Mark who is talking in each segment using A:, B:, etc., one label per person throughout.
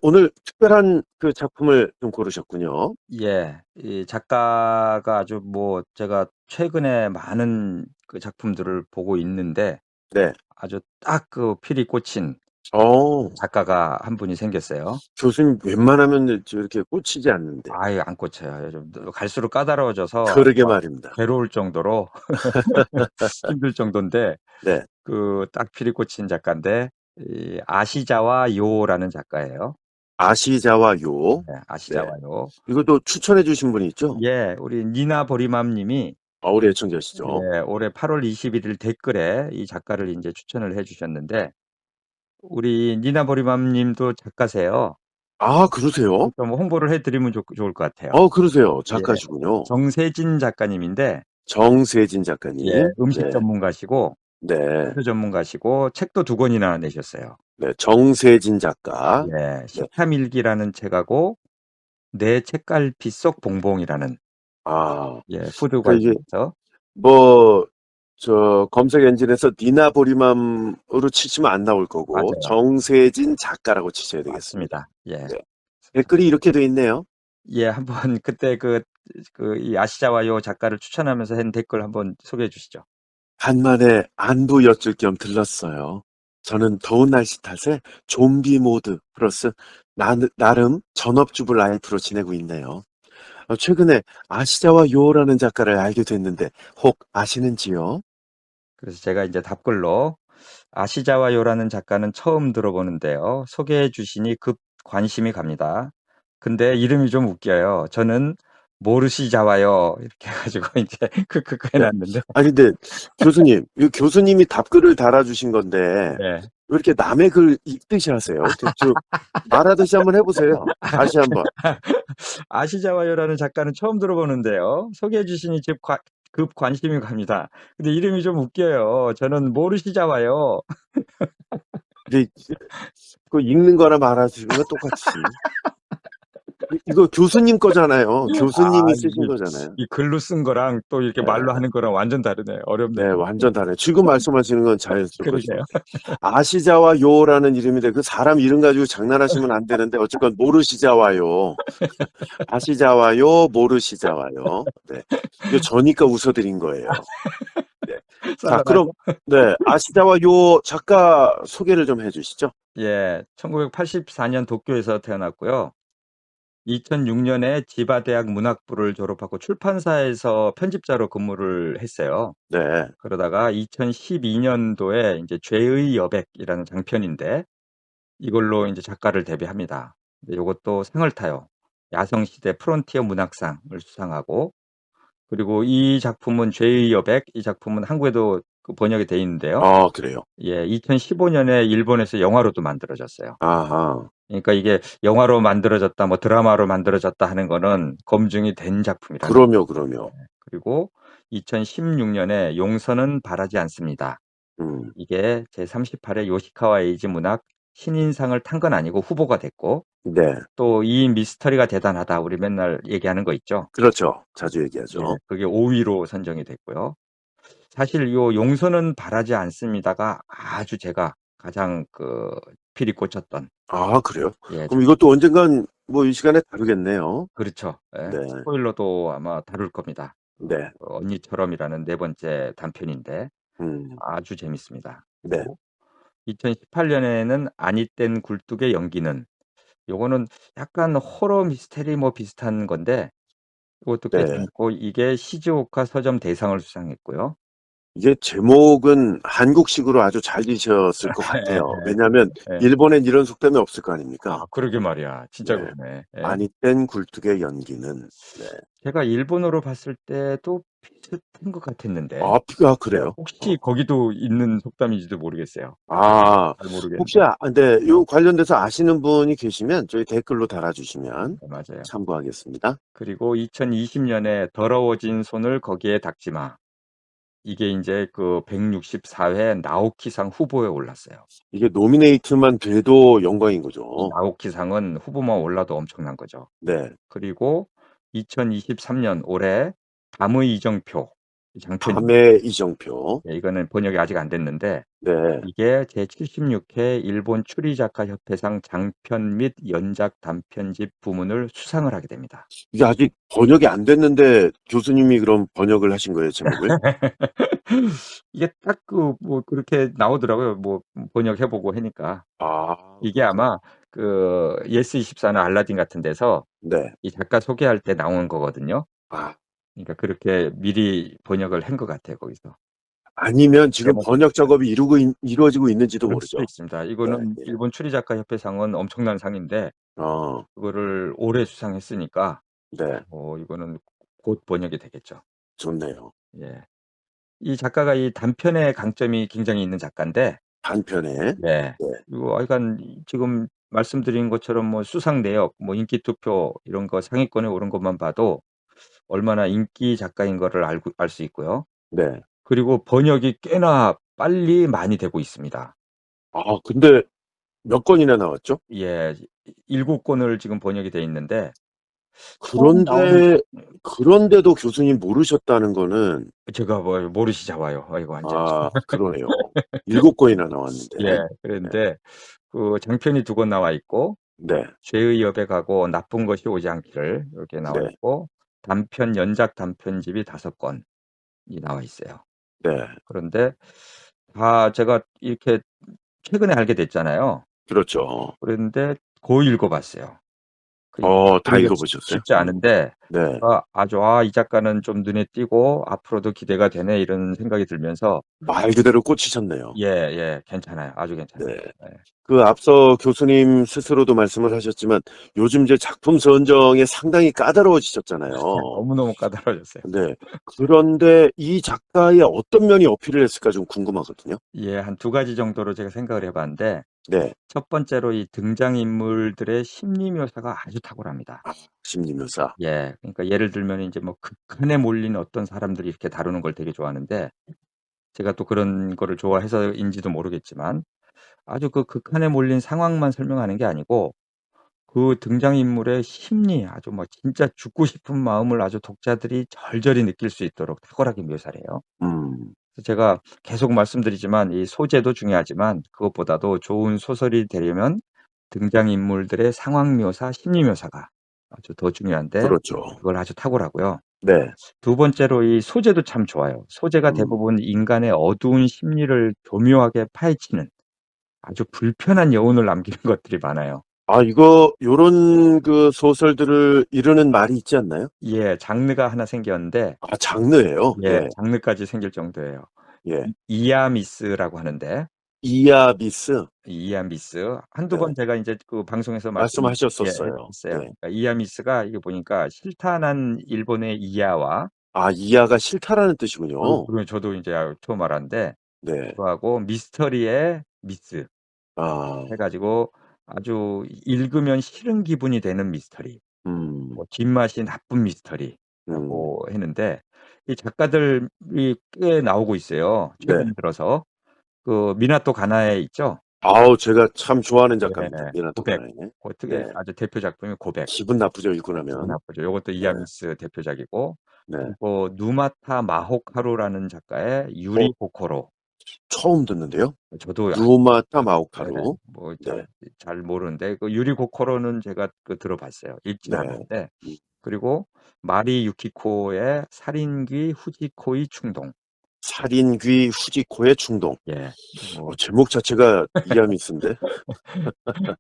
A: 오늘 특별한 그 작품을 좀 고르셨군요.
B: 예, 이 작가가 아주 뭐 제가 최근에 많은 그 작품들을 보고 있는데
A: 네.
B: 아주 딱 그 필이 꽂힌
A: 어,
B: 작가가 한 분이 생겼어요.
A: 교수님 웬만하면 이렇게 꽂히지 않는데.
B: 아예 안 꽂혀요. 요즘 갈수록 까다로워져서
A: 그러게
B: 막
A: 말입니다.
B: 괴로울 정도로 힘들 정도인데
A: 네.
B: 그 딱 필이 꽂힌 작가인데 이 아시자와 요라는 작가예요.
A: 아시자와 요.
B: 네,
A: 네.
B: 아시자와 요.
A: 이것도 추천해 주신 분이 있죠?
B: 예, 우리 니나 보리맘 님이
A: 우리 애청자시죠?
B: 예, 올해 8월 21일 댓글에 이 작가를 이제 추천을 해 주셨는데, 우리 니나 보리맘 님도 작가세요.
A: 아, 그러세요?
B: 좀 홍보를 해 드리면 좋을 것 같아요.
A: 그러세요.
B: 예,
A: 작가시군요.
B: 정세진 작가님인데,
A: 정세진
B: 예,
A: 작가님.
B: 음식
A: 네.
B: 전문가시고,
A: 네.
B: 카페 전문가시고, 책도 두 권이나 내셨어요.
A: 네. 정세진 작가.
B: 예,
A: 네.
B: 식탐일기라는 책하고, 내 책갈피 속 봉봉이라는,
A: 아,
B: 예, 푸드
A: 그 이게
B: 관련해서.
A: 뭐, 검색 엔진에서 니나 보리맘으로 치시면 안 나올 거고,
B: 맞아요.
A: 정세진 작가라고 치셔야 되겠습니다.
B: 맞습니다. 예.
A: 네. 댓글이 이렇게 돼 있네요.
B: 예, 한번 그때 이 아시자와 요 작가를 추천하면서 한 댓글 한번 소개해 주시죠.
A: 간만에 안부 여쭐 겸 들렀어요. 저는 더운 날씨 탓에 좀비 모드 플러스 나름 전업주부 라이프로 지내고 있네요. 최근에 아시자와 요라는 작가를 알게 됐는데, 혹 아시는지요?
B: 그래서 제가 이제 답글로 아시자와 요라는 작가는 처음 들어보는데요. 소개해 주시니 급 관심이 갑니다. 근데 이름이 좀 웃겨요. 저는 모르시자와요. 이렇게 해가지고 이제 크크크
A: 네.
B: 해놨는데.
A: 아니, 근데 교수님, 이 교수님이 답글을 달아주신 건데,
B: 네.
A: 왜 이렇게 남의 글 읽듯이 하세요? 말하듯이 한번 해보세요. 다시 한번.
B: 아시자와요라는 작가는 처음 들어보는데요. 소개해 주시니 급 관심이 갑니다. 근데 이름이 좀 웃겨요. 저는 모르시자와요.
A: 근데 그 읽는 거나 말하시는 건 똑같이. 이거 교수님 거잖아요. 교수님이 쓰신
B: 이게
A: 거잖아요.
B: 이 글로 쓴 거랑 또 이렇게 말로
A: 네,
B: 하는 거랑 완전 다르네.
A: 네,
B: 어렵네.
A: 완전 다르요. 지금 말씀하시는 건 자연스럽죠.
B: 그러게요.
A: 아시자와 요라는 이름인데 그 사람 이름 가지고 장난하시면 안 되는데 어쨌건 모르시자와요. 아시자와요, 모르시자와요. 네. 이거 저니까 웃어드린 거예요. 네. 자, 그럼,
B: 쌀쌀하죠?
A: 네, 아시자와 요 작가 소개를 좀 해주시죠.
B: 예, 1984년 도쿄에서 태어났고요. 2006년에 지바대학 문학부를 졸업하고 출판사에서 편집자로 근무를 했어요.
A: 네.
B: 그러다가 2012년도에 이제 죄의 여백이라는 장편인데 이걸로 이제 작가를 데뷔합니다. 근데 이것도 상을 타요. 야성시대 프론티어 문학상을 수상하고, 그리고 이 작품은 죄의 여백, 이 작품은 한국에도 그 번역이 돼 있는데요.
A: 그래요.
B: 예, 2015년에 일본에서 영화로도 만들어졌어요.
A: 아하.
B: 그러니까 이게 영화로 만들어졌다, 뭐 드라마로 만들어졌다 하는 거는 검증이 된 작품이라는 거죠.
A: 그럼요, 그럼요.
B: 그리고 2016년에 용서는 바라지 않습니다.
A: 음,
B: 이게 제38회 요시카와 에이지 문학 신인상을 탄 건 아니고 후보가 됐고,
A: 네.
B: 또 이 미스터리가 대단하다 우리 맨날 얘기하는 거 있죠.
A: 그렇죠. 자주
B: 예,
A: 얘기하죠.
B: 그게 5위로 선정이 됐고요. 사실 요 용서는 바라지 않습니다가 아주 제가 가장 필이 꽂혔던,
A: 그래요?
B: 예,
A: 그럼 이것도 언젠간 뭐 이 시간에 다루겠네요.
B: 그렇죠. 예,
A: 네,
B: 스포일러도 아마 다룰 겁니다.
A: 네,
B: 언니처럼이라는 네 번째 단편인데
A: 음,
B: 아주 재밌습니다.
A: 네,
B: 그리고 2018년에는 아니 땐 굴뚝의 연기는, 요거는 약간 호러 미스테리 뭐 비슷한 건데 이것도 꽤
A: 네.
B: 재밌고, 이게 시즈오카 서점 대상을 수상했고요.
A: 이게 제목은 한국식으로 아주 잘 지으셨을 것 같아요. 왜냐하면
B: 예.
A: 일본엔 이런 속담이 없을 거 아닙니까?
B: 그러게 말이야.
A: 네.
B: 진짜 그러네. 예.
A: 아니 땐 굴뚝의 연기는, 네.
B: 제가 일본어로 봤을 때도 비슷한 것 같았는데,
A: 그래요?
B: 혹시 거기도 있는 속담인지도 모르겠어요.
A: 아,
B: 잘
A: 혹시,
B: 모르겠는데.
A: 근데 요 관련돼서 아시는 분이 계시면 저희 댓글로 달아주시면
B: 네, 맞아요.
A: 참고하겠습니다.
B: 그리고 2020년에 더러워진 손을 거기에 닦지 마. 이게 이제 그 164회 나오키상 후보에 올랐어요.
A: 이게 노미네이트만 돼도 영광인
B: 이
A: 거죠.
B: 나오키상은 후보만 올라도 엄청난 거죠.
A: 네.
B: 그리고 2023년 올해 담의 이정표. 장편입니다.
A: 밤의 이정표.
B: 예, 이거는 번역이 아직 안 됐는데
A: 네.
B: 이게 제76회 일본 추리작가협회상 장편 및 연작 단편집 부문을 수상을 하게 됩니다.
A: 이게 아직 번역이 안 됐는데 교수님이 그럼 번역을 하신 거예요, 제목을?
B: 이게 딱 뭐 그렇게 나오더라고요. 뭐 번역해 보고 하니까.
A: 아,
B: 이게
A: 그렇군요.
B: 아마 그 예스24나 알라딘 같은 데서
A: 네.
B: 이 작가 소개할 때 나오는 거거든요.
A: 아,
B: 그러니까 그렇게 미리 번역을 한 것 같아요, 거기서.
A: 아니면 지금
B: 제목을
A: 번역 작업이 이루어지고 있는지도
B: 그럴 수도
A: 모르죠.
B: 있습니다.
A: 네,
B: 이거는
A: 예.
B: 일본 추리작가협회상은 엄청난 상인데
A: 어,
B: 그거를 올해 수상했으니까
A: 네.
B: 이거는 곧 번역이 되겠죠.
A: 좋네요.
B: 예. 이 작가가 이 단편의 강점이 굉장히 있는 작가인데
A: 단편에.
B: 네.
A: 네.
B: 그리고 하여간 지금 말씀드린 것처럼 뭐 수상 내역, 뭐 인기 투표 이런 거 상위권에 오른 것만 봐도 얼마나 인기 작가인 거를 알 수 있고요.
A: 네.
B: 그리고 번역이 꽤나 빨리 많이 되고 있습니다.
A: 아, 근데 몇 권이나 나왔죠?
B: 예. 7권을 지금 번역이 돼 있는데 처음 나오는
A: 그런데, 그런데도 교수님 모르셨다는 거는,
B: 제가 뭘 모르시자 와요. 이거 완전히.
A: 그러네요. 7권이나 나왔는데.
B: 예.
A: 네.
B: 그런데 그 장편이 2권 나와 있고
A: 네.
B: 죄의 여백하고 나쁜 것이 오지 않기를 이렇게 나와
A: 네.
B: 있고 단편 연작 단편집이 5권이 나와 있어요.
A: 네.
B: 그런데 다 제가 이렇게 최근에 알게 됐잖아요.
A: 그렇죠.
B: 그랬는데 거의 읽어 봤어요.
A: 다
B: 그러니까
A: 읽어보셨어요?
B: 쉽지 않은데
A: 네.
B: 제가 아주 '이 작가는 좀 눈에 띄고 앞으로도 기대가 되네.' 이런 생각이 들면서
A: 말 그대로 꽂히셨네요.
B: 예. 괜찮아요. 아주 괜찮아요.
A: 네.
B: 예.
A: 그 앞서 교수님 스스로도 말씀을 하셨지만 요즘 이제 작품 선정에 상당히 까다로워지셨잖아요.
B: 너무너무 까다로워졌어요.
A: 네. 그런데 이 작가의 어떤 면이 어필을 했을까 좀 궁금하거든요.
B: 예. 한 2가지 정도로 제가 생각을 해 봤는데
A: 네.
B: 첫 번째로 이 등장인물들의 심리 묘사가 아주 탁월합니다.
A: 심리묘사.
B: 예. 그러니까 예를 들면 인제 뭐 극한에 몰린 어떤 사람들이 이렇게 다루는 걸 되게 좋아하는데 제가 또 그런 거를 좋아해서인지도 모르겠지만 아주 그 극한에 몰린 상황만 설명하는 게 아니고 그 등장인물의 심리 아주 뭐 진짜 죽고 싶은 마음을 아주 독자들이 절절히 느낄 수 있도록 탁월하게 묘사를 해요.
A: 음.
B: 그래서 제가 계속 말씀드리지만 이 소재도 중요하지만 그것보다도 좋은 소설이 되려면 등장인물들의 상황 묘사, 심리 묘사가 아주 더 중요한데
A: 그렇죠.
B: 그걸 아주 탁월하고요.
A: 네.
B: 두 번째로 이 소재도 참 좋아요. 소재가
A: 음.
B: 대부분 인간의 어두운 심리를 교묘하게 파헤치는 아주 불편한 여운을 남기는 것들이 많아요.
A: 요런 그 소설들을 이루는 말이 있지 않나요?
B: 예. 장르가 하나 생겼는데
A: 장르예요?
B: 예.
A: 네.
B: 장르까지 생길 정도예요.
A: 예.
B: 이야미스라고 하는데
A: 이야비스?
B: 이야미스 한두 번
A: 네.
B: 제가 인제 그 방송에서 예
A: 말씀하셨었어요.
B: 했어요.
A: 네.
B: 그러니까 이야미스가 이게 보니까 싫다는 일본의 이야와
A: 이하가 싫다라는 뜻이군요.
B: 그러면 저도 인제 처음 알았는데
A: 네.
B: 그거하고 미스터리의 미스
A: 아.
B: 해 가지고 아주 읽으면 싫은 기분이 되는 미스터리,
A: 음.
B: 뭐 뒷맛이 나쁜
A: 음.
B: 미스터리라고 했는데 이 작가들이 꽤 나오고 있어요,
A: 네.
B: 최근 들어서. 그 미나토 가나에 있죠?
A: 제가 참 좋아하는
B: 예.
A: 작가입니다. 미나토
B: 고백.
A: 가나이네.
B: 어떻게
A: 네.
B: 아주 대표 작품이 고백.
A: 기분 나쁘죠, 읽고
B: 기분
A: 나면.
B: 나쁘죠. 요것도
A: 네.
B: 이야미스 대표작이고
A: 네.
B: 그리고 누마타 마호카루라는 작가의
A: 어
B: 유리 코코로.
A: 처음 듣는데요.
B: 저도 아직
A: 누마타
B: 예
A: 마오카루.
B: 뭐
A: 네.
B: 잘 모르는데 그 유리 코코로는 제가 들어봤어요. 읽진
A: 네.
B: 않았는데.
A: 음.
B: 그리고 마리 유키코의 살인귀 후지코의 충동.
A: 살인귀 후지코의 충동.
B: 예. 뭐
A: 제목 자체가 이야미스인데.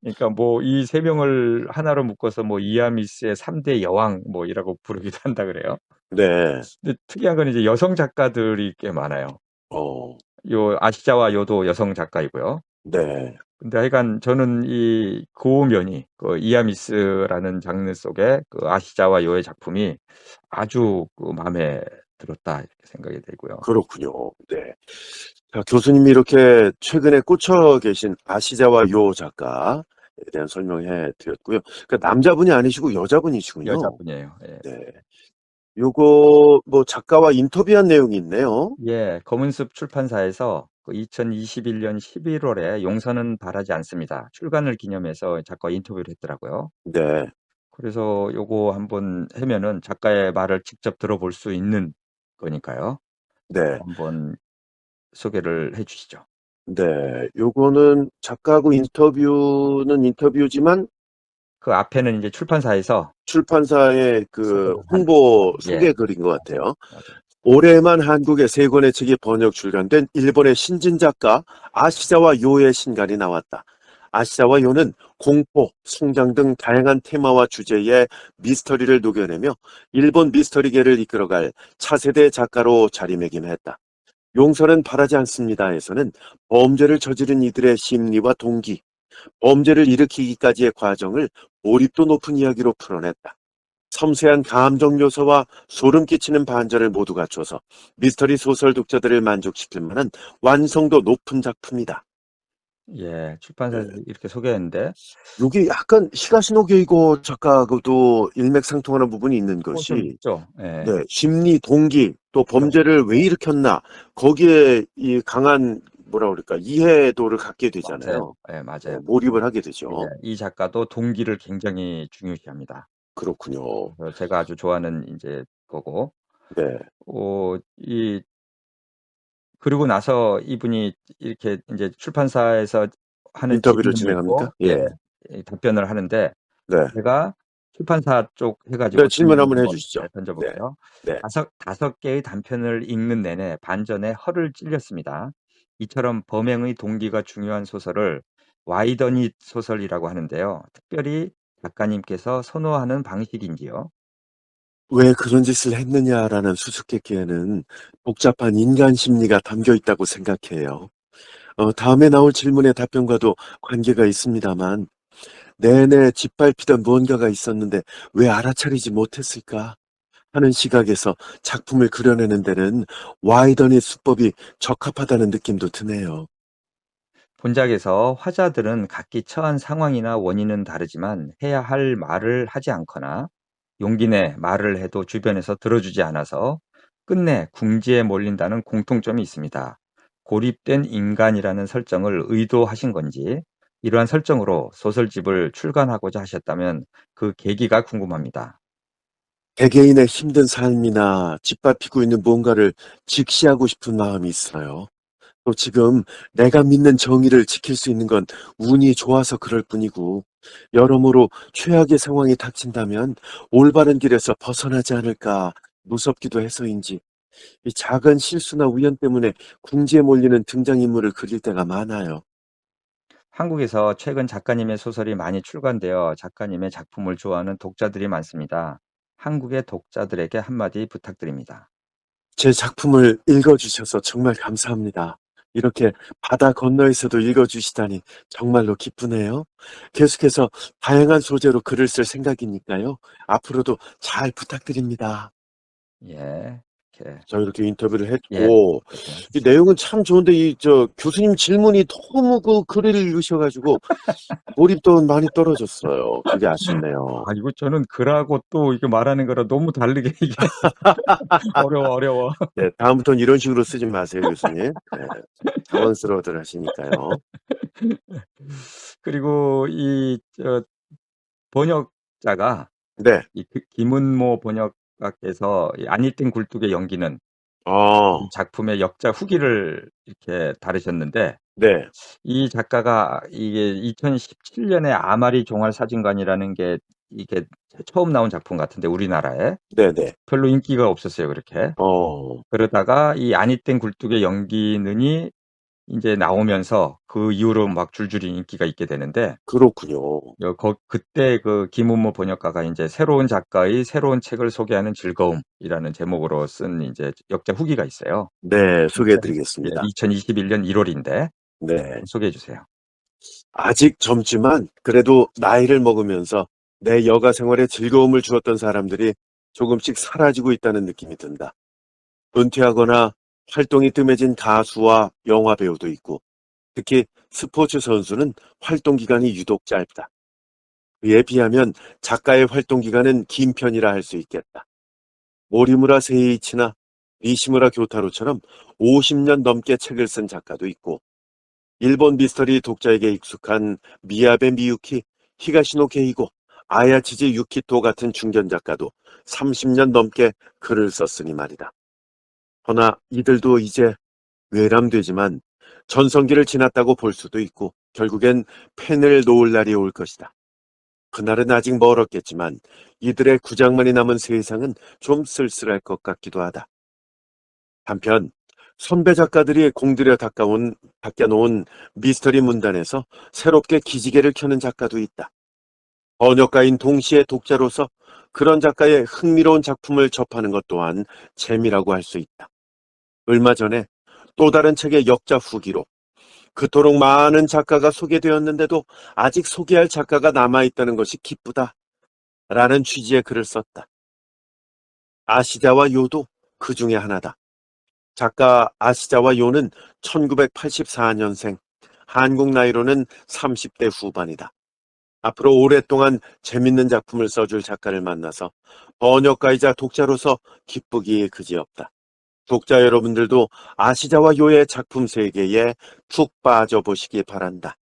B: 그러니까 뭐 이 3 명을 하나로 묶어서 뭐 이야미스의 3대 여왕 뭐 이라고 부르기도 한다 그래요.
A: 네.
B: 근데 특이한 건 이제 여성 작가들이 꽤 많아요.
A: 어.
B: 요 아시자와 요도 여성 작가이고요.
A: 네.
B: 근데 하여간 저는 이 고면이 그 이야미스라는 장르 속에 그 아시자와 요의 작품이 아주 그 마음에 들었다 이렇게 생각이 들고요.
A: 그렇군요. 네. 자, 교수님이 이렇게 최근에 꽂혀 계신 아시자와 요 작가에 대한 설명해 드렸고요. 그러니까 남자분이 아니시고 여자분이시군요.
B: 여자분이에요. 예.
A: 네. 요거 뭐 작가와 인터뷰한 내용이 있네요.
B: 예. 검은숲 출판사에서 그 2021년 11 월에 용서는 바라지 않습니다. 출간을 기념해서 작가와 인터뷰를 했더라고요.
A: 네.
B: 그래서 요거 한번 하면은 작가의 말을 직접 들어볼 수 있는 거니까요.
A: 네.
B: 한번 소개를 해 주시죠.
A: 네. 요거는 작가하고 인터뷰는 인터뷰지만
B: 그 앞에는 이제 출판사에서
A: 출판사의 그
B: 소개를 한
A: 홍보
B: 예.
A: 소개 글인 것
B: 맞아요.
A: 같아요.
B: 맞아요.
A: 올해만 한국에 3권의 책이 번역 출간된 일본의 신진 작가 아시자와 요의 신간이 나왔다. 아시자와 요는 공포, 성장 등 다양한 테마와 주제의 미스터리를 녹여내며 일본 미스터리계를 이끌어갈 차세대 작가로 자리매김했다. 용서는 바라지 않습니다에서는 범죄를 저지른 이들의 심리와 동기, 범죄를 일으키기까지의 과정을 몰입도 높은 이야기로 풀어냈다. 섬세한 감정 요소와 소름 끼치는 반전을 모두 갖춰서 미스터리 소설 독자들을 만족시킬 만한 완성도 높은 작품이다.
B: 예.
A: 네.
B: 출판사에서 이렇게 소개했는데
A: 요게 약간 히가시노 게이고 작가하고도 일맥상통하는 부분이 있는
B: 좀
A: 것이,
B: 있죠. 예.
A: 네, 심리, 동기, 또
B: 그렇죠.
A: 범죄를 왜 일으켰나, 거기에 이 강한, 뭐라 그럴까, 이해도를 갖게
B: 맞아요.
A: 되잖아요.
B: 예,
A: 네,
B: 맞아요.
A: 몰입을 하게
B: 예.
A: 되죠.
B: 이 작가도 동기를 굉장히 중요시합니다.
A: 그렇군요.
B: 그래서 제가 아주 좋아하는 인제 거고
A: 네,
B: 이 그러고 나서 이분이 이렇게 인제 출판사에서 하는
A: 인터뷰를
B: 질문이 있고
A: 진행합니까?
B: 예.
A: 예,
B: 이 답변을 하는데
A: 네.
B: 제가 출판사 쪽 해
A: 네,
B: 가지고
A: 질문
B: 질문을
A: 한번
B: 한번
A: 해주시죠.
B: 예 던져
A: 네,
B: 볼게요.
A: 네.
B: 다섯 개의 단편을 읽는 내내 반전에 허를 찔렸습니다. 이처럼 범행의 동기가 중요한 소설을 와이드닛 소설이라고 하는데요. 특별히 작가님께서 선호하는 방식인지요?
A: 왜 그런 짓을 했느냐라는 수수께끼에는 복잡한 인간 심리가 담겨 있다고 생각해요. 다음에 나올 질문의 답변과도 관계가 있습니다만, 내내 짓밟히던 무언가가 있었는데 왜 알아차리지 못했을까 하는 시각에서 작품을 그려내는 데는 와이더닛 수법이 적합하다는 느낌도 드네요.
B: 본작에서 화자들은 각기 처한 상황이나 원인은 다르지만 해야 할 말을 하지 않거나 용기 내 말을 해도 주변에서 들어주지 않아서 끝내 궁지에 몰린다는 공통점이 있습니다. 고립된 인간이라는 설정을 의도하신 건지, 이러한 설정으로 소설집을 출간하고자 하셨다면 그 계기가 궁금합니다.
A: 개개인의 힘든 삶이나 짓밟히고 있는 무언가를 직시하고 싶은 마음이 있어요. 또 지금 내가 믿는 정의를 지킬 수 있는 건 운이 좋아서 그럴 뿐이고, 여러모로 최악의 상황이 닥친다면 올바른 길에서 벗어나지 않을까 무섭기도 해서인지, 이 작은 실수나 우연 때문에 궁지에 몰리는 등장인물을 그릴 때가 많아요.
B: 한국에서 최근 작가님의 소설이 많이 출간되어 작가님의 작품을 좋아하는 독자들이 많습니다. 한국의 독자들에게 한마디 부탁드립니다.
A: 제 작품을 읽어주셔서 정말 감사합니다. 이렇게 바다 건너에서도 읽어주시다니 정말로 기쁘네요. 계속해서 다양한 소재로 글을 쓸 생각이니까요. 앞으로도 잘 부탁드립니다.
B: 예. 이렇게
A: 저 이렇게 인터뷰를
B: 예.
A: 했고,
B: 그렇게
A: 이 내용은 참 좋은데, 교수님 질문이 너무 그 글을 읽으셔가지고, 몰입도 많이 떨어졌어요. 그게 아쉽네요.
B: 이거 저는 글하고 또 이거 말하는 거랑 너무 다르게 이게 어려워.
A: 네, 다음부터는 이런 식으로 쓰지 마세요, 교수님. 네, 당황스러워들 하시니까요.
B: 그리고 번역자가
A: 네,
B: 김은모 번역가께서 이 안일된 굴뚝의 연기는 이
A: 어,
B: 작품의 역자 후기를 이렇게 다루셨는데
A: 네,
B: 이 작가가 이게 2017년에 아마리 종합사진관이라는 게 이게 처음 나온 작품 같은데 우리나라에
A: 네네.
B: 별로 인기가 없었어요, 그렇게.
A: 어,
B: 그러다가 이 아니땡 굴뚝의 연기는이 인제 나오면서 그 이후로 막 줄줄이 인기가 있게 되는데
A: 그렇군요.
B: 그때 그 김은모 번역가가 인제 새로운 작가의 새로운 책을 소개하는 즐거움이라는 제목으로 쓴 인제 역자 후기가 있어요.
A: 네, 소개해
B: 예
A: 드리겠습니다.
B: 2021년 1 월인데
A: 네.
B: 소개해 주세요.
A: 아직 젊지만 그래도 나이를 먹으면서 내 여가 생활에 즐거움을 주었던 사람들이 조금씩 사라지고 있다는 느낌이 든다. 은퇴하거나 활동이 뜸해진 가수와 영화 배우도 있고, 특히 스포츠 선수는 활동 기간이 유독 짧다. 그에 비하면 작가의 활동 기간은 긴 편이라 할 수 있겠다. 모리무라 세이이치나 니시무라 교타로처럼 50년 넘게 책을 쓴 작가도 있고, 일본 미스터리 독자에게 익숙한 미야베 미유키, 히가시노 게이고, 아야치지 유키토 같은 중견 작가도 30년 넘게 글을 썼으니 말이다. 허나 이들도 이제 외람되지만 전성기를 지났다고 볼 수도 있고 결국엔 펜을 놓을 날이 올 것이다. 그날은 아직 멀었겠지만 이들의 구작만이 남은 세상은 좀 쓸쓸할 것 같기도 하다. 한편 선배 작가들이 공들여 닦아놓은 미스터리 문단에서 새롭게 기지개를 켜는 작가도 있다. 번역가인 동시에 독자로서 그런 작가의 흥미로운 작품을 접하는 것 또한 재미라고 할 수 있다. 얼마 전에 또 다른 책의 역자 후기로 그토록 많은 작가가 소개되었는데도 아직 소개할 작가가 남아있다는 것이 기쁘다 라는 취지의 글을 썼다. 아시자와 요도 그 중에 하나다. 작가 아시자와 요는 1984년생, 한국 나이로는 30대 후반이다. 앞으로 오랫동안 재밌는 작품을 써줄 작가를 만나서 번역가이자 독자로서 기쁘기에 그지없다. 독자 여러분들도 아시자와 요의 작품 세계에 푹 빠져보시기 바란다.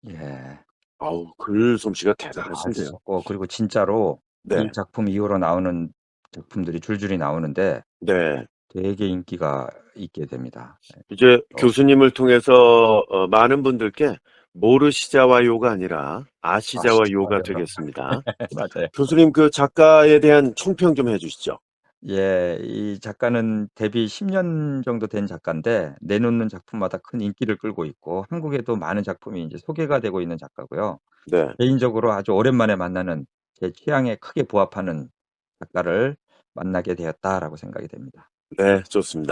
B: 예.
A: 아우, 글 솜씨가
B: 아주
A: 대단하신데요.
B: 그리고 진짜로 이
A: 네,
B: 작품 이후로 나오는 작품들이 줄줄이 나오는데
A: 네.
B: 되게 인기가 있게 됩니다. 예.
A: 이제
B: 어
A: 교수님을 통해서 많은 분들께 모르시자와 요가 아니라
B: 아
A: 아시자와 요가
B: 진짜요.
A: 되겠습니다.
B: 맞아요.
A: 교수님 그 작가에 대한 총평 좀 해주시죠.
B: 예. 이 작가는 데뷔 10년 정도 된 작가인데 내놓는 작품마다 큰 인기를 끌고 있고 한국에도 많은 작품이 인제 소개가 되고 있는 작가고요.
A: 네,
B: 개인적으로 아주 오랜만에 만나는 제 취향에 크게 부합하는 작가를 만나게 되었다라고 생각이 됩니다.
A: 네, 좋습니다.